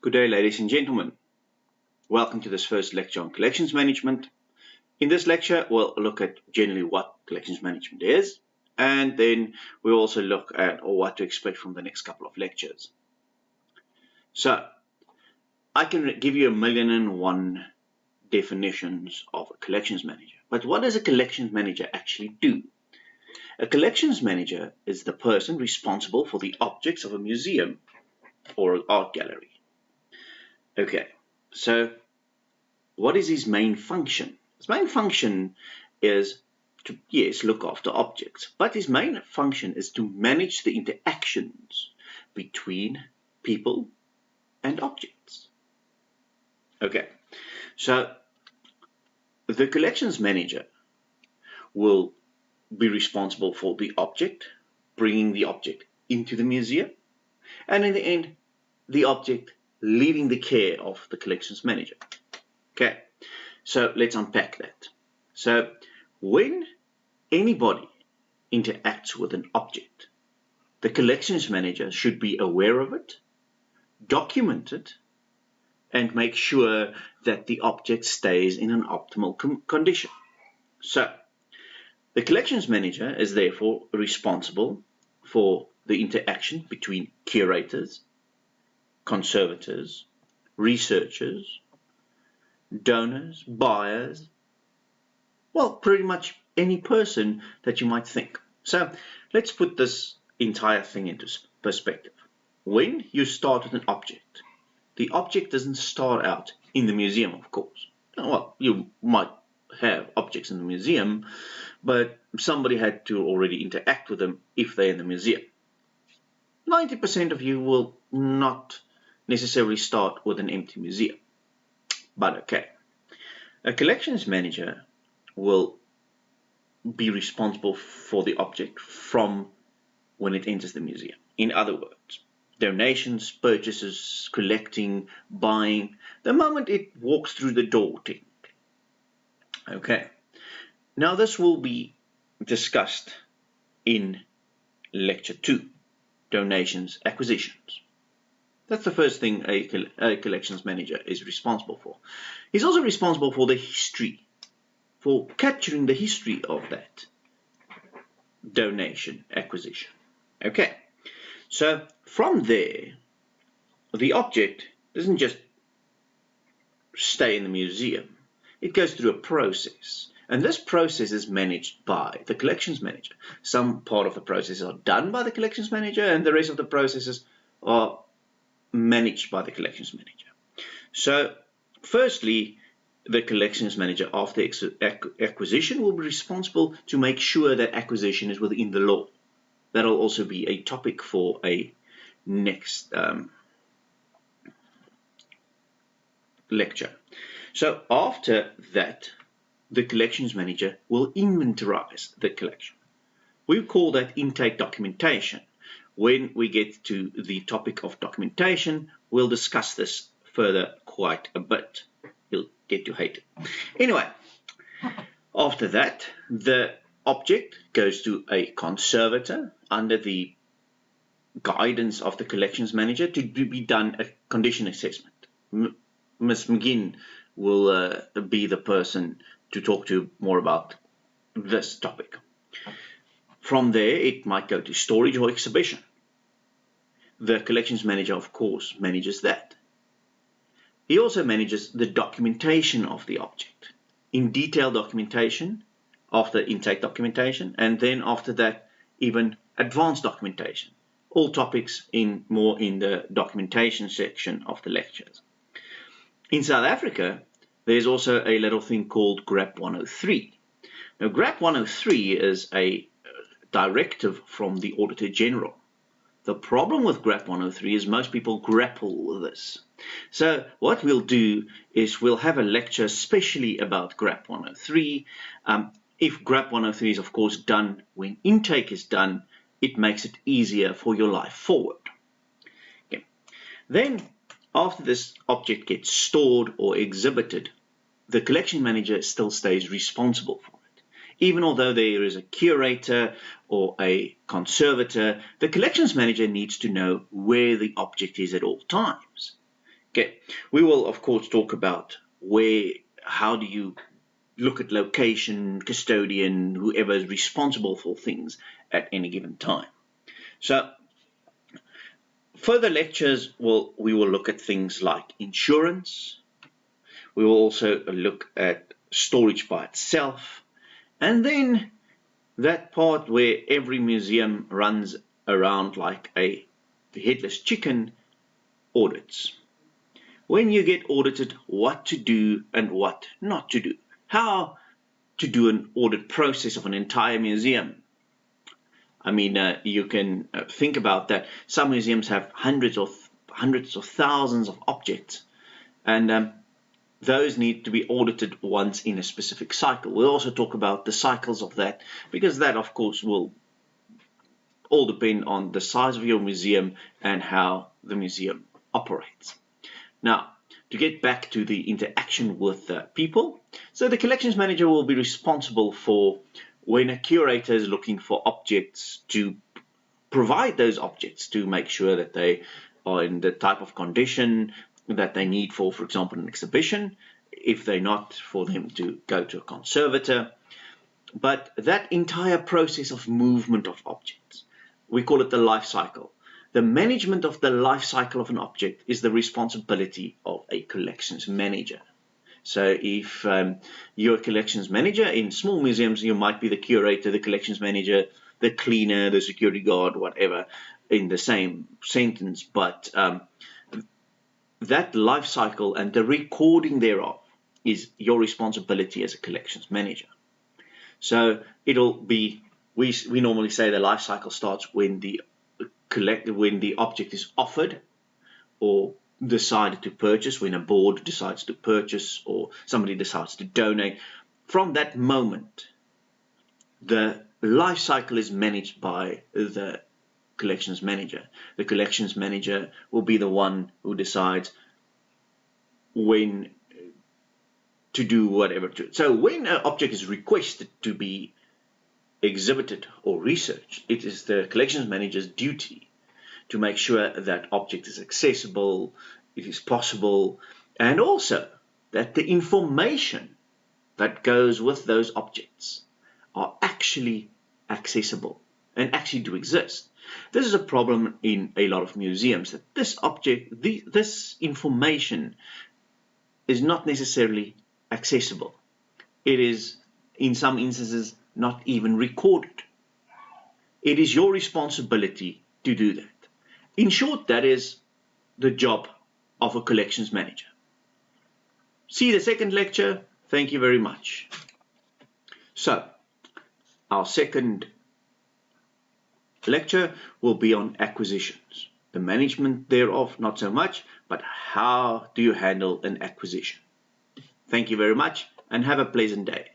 Good day, ladies and gentlemen. Welcome to this first lecture on collections management. In this lecture, we'll look at generally what collections management is, and then we'll also look at what to expect from the next couple of lectures. So, I can give you 1,000,001 definitions of a collections manager, but what does a collections manager actually do? A collections manager is the person responsible for the objects of a museum or an art gallery. Okay, so what is his main function? His main function is to, yes, look after objects, but his main function is to manage the interactions between people and objects. Okay, so the collections manager will be responsible for the object, bringing the object into the museum, and in the end, the object leaving the care of the collections manager. Okay, so let's unpack that. So when anybody interacts with an object, the collections manager should be aware of it, document it, and make sure that the object stays in an optimal condition. So the collections manager is therefore responsible for the interaction between curators, conservators, researchers, donors, buyers, well, pretty much any person that you might think. So let's put this entire thing into perspective. When you start with an object, the object doesn't start out in the museum, of course. Well, you might have objects in the museum, but somebody had to already interact with them if they're in the museum. 90% of you will not necessarily start with an empty museum. But okay, a collections manager will be responsible for the object from when it enters the museum. In other words, donations, purchases, collecting, buying, the moment it walks through the door. Okay, now this will be discussed in lecture 2, donations, acquisitions. That's the first thing a collections manager is responsible for. He's also responsible for the history, for capturing the history of that donation, acquisition. Okay, so from there, the object doesn't just stay in the museum. It goes through a process, and this process is managed by the collections manager. Some part of the process are done by the collections manager, and the rest of the processes are managed by the collections manager. So firstly, the collections manager after acquisition will be responsible to make sure that acquisition is within the law. That'll also be a topic for a next lecture. So after that, the collections manager will inventorize the collection. We call that intake documentation. When we get to the topic of documentation, we'll discuss this further quite a bit. You'll get to hate it. Anyway, after that, the object goes to a conservator under the guidance of the collections manager to be done a condition assessment. Ms. McGinn will be the person to talk to more about this topic. From there, it might go to storage or exhibition. The collections manager, of course, manages that. He also manages the documentation of the object, in detail documentation, after intake documentation, and then after that, even advanced documentation. All topics more in the documentation section of the lectures. In South Africa, there's also a little thing called GRAP 103. Now, GRAP 103 is a directive from the Auditor General. The problem with GRAP 103 is most people grapple with this. So what we'll do is we'll have a lecture specially about GRAP 103. If GRAP 103 is of course done when intake is done, it makes it easier for your life forward. Okay. Then after this object gets stored or exhibited, the collection manager still stays responsible for it. Even although there is a curator or a conservator, the collections manager needs to know where the object is at all times. Okay, we will of course talk about how do you look at location, custodian, whoever is responsible for things at any given time. So further lectures we will look at things like insurance. We will also look at storage by itself, and then that part where every museum runs around like a headless chicken, audits. When you get audited, what to do and what not to do. How to do an audit process of an entire museum. I mean, you can think about that. Some museums have hundreds of thousands of objects, and those need to be audited once in a specific cycle. We'll also talk about the cycles of that, because that, of course, will all depend on the size of your museum and how the museum operates. Now, to get back to the interaction with people, so the collections manager will be responsible for when a curator is looking for objects to provide those objects to make sure that they are in the type of condition that they need for example, an exhibition, if they're not, for them to go to a conservator. But that entire process of movement of objects, we call it the life cycle. The management of the life cycle of an object is the responsibility of a collections manager. So if you're a collections manager in small museums, you might be the curator, the collections manager, the cleaner, the security guard, whatever, in the same sentence. But that life cycle and the recording thereof is your responsibility as a collections manager. So it'll be, we normally say the life cycle starts when the object is offered or decided to purchase, when a board decides to purchase or somebody decides to donate. From that moment, the life cycle is managed by the collections manager. The collections manager will be the one who decides when to do whatever. So when an object is requested to be exhibited or researched, it is the collections manager's duty to make sure that object is accessible, it is possible, and also that the information that goes with those objects are actually accessible and actually do exist. This is a problem in a lot of museums, that this information is not necessarily accessible. It is, in some instances, not even recorded. It is your responsibility to do that. In short, that is the job of a collections manager. See the second lecture. Thank you very much. So, our second lecture will be on acquisitions. The management thereof, not so much, but how do you handle an acquisition? Thank you very much and have a pleasant day.